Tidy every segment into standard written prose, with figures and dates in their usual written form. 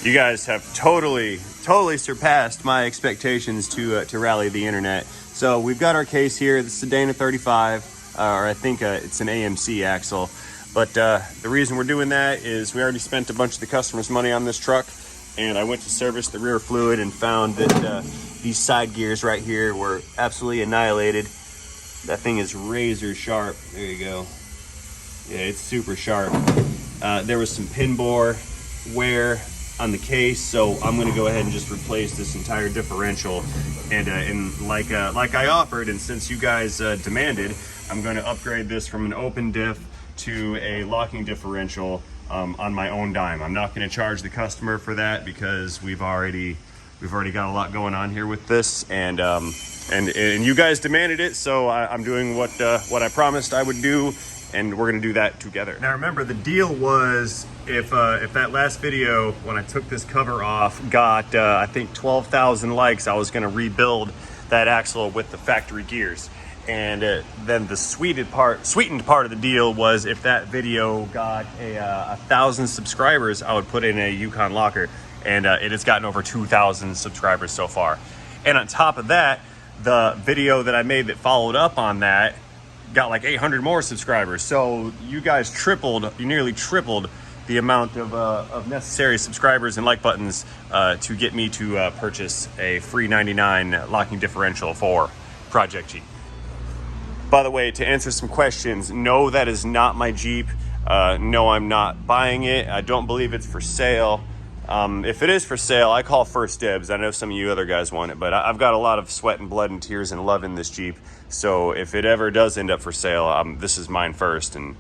You guys have totally surpassed my expectations to rally the internet. So we've got our case here. This is a Dana 35, or I think it's an AMC axle. But the reason we're doing that is we already spent a bunch of the customer's money on this truck, and I went to service the rear fluid and found that these side gears right here were absolutely annihilated. That thing is razor sharp. There you go. Yeah, it's super sharp. There was some pin bore wear on the case, so I'm going to go ahead and just replace this entire differential. And like I offered, and since you guys demanded, I'm going to upgrade this from an open diff to a locking differential on my own dime. I'm not going to charge the customer for that because we've already got a lot going on here with this, and you guys demanded it, so I'm doing what I promised I would do, and we're going to do that together. Now remember, the deal was if that last video when I took this cover off got I think 12,000 likes, I was going to rebuild that axle with the factory gears. And then the sweetened part of the deal was if that video got 1,000 subscribers, I would put in a Yukon locker, and it has gotten over 2,000 subscribers so far. And on top of that, the video that I made that followed up on that got like 800 more subscribers. So you guys nearly tripled the amount of necessary subscribers and like buttons to get me to purchase a free 99 locking differential for Project Jeep. By the way, to answer some questions, no, that is not my Jeep. No, I'm not buying it. I don't believe it's for sale. If it is for sale, I call first dibs. I know some of you other guys want it, but I've got a lot of sweat and blood and tears and love in this Jeep. So if it ever does end up for sale, this is mine first, and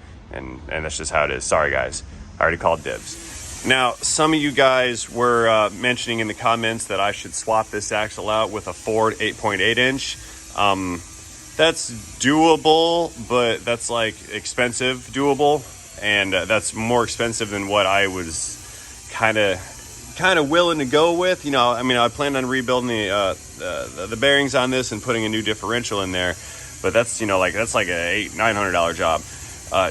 that's just how it is. Sorry, guys. I already called dibs. Now, some of you guys were mentioning in the comments that I should swap this axle out with a Ford 8.8 inch. That's doable, but that's like expensive doable, and that's more expensive than what I was kind of willing to go with. You know, I mean, I planned on rebuilding the bearings on this and putting a new differential in there, but that's, you know, that's like a $900 job.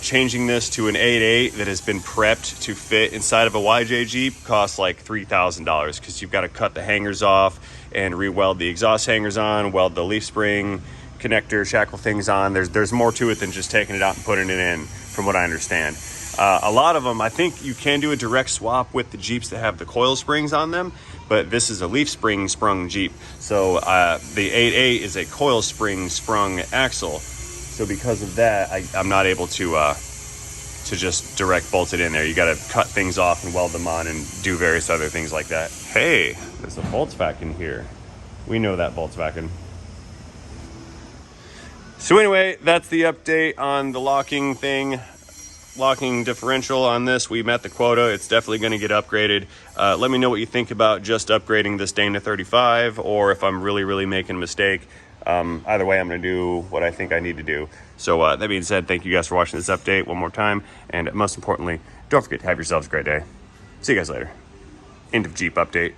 Changing this to an 8.8 that has been prepped to fit inside of a YJ Jeep costs like $3,000 because you've got to cut the hangers off and re-weld the exhaust hangers on, weld the leaf spring connector, shackle things on. There's more to it than just taking it out and putting it in, from what I understand. A lot of them, I think you can do a direct swap with the Jeeps that have the coil springs on them, but this is a leaf spring sprung Jeep. So the 8.8 is a coil spring sprung axle. So because of that, I'm not able to just direct bolt it in there. You got to cut things off and weld them on and do various other things like that. Hey, there's a Volkswagen here. We know that Volkswagen. So anyway, that's the update on the locking differential on this. We met the quota. It's definitely going to get upgraded. Let me know what you think about just upgrading this Dana 35, or if I'm really making a mistake. Either way, I'm going to do what I think I need to do. So that being said, thank you guys for watching this update one more time. And most importantly, don't forget to have yourselves a great day. See you guys later. End of Jeep update.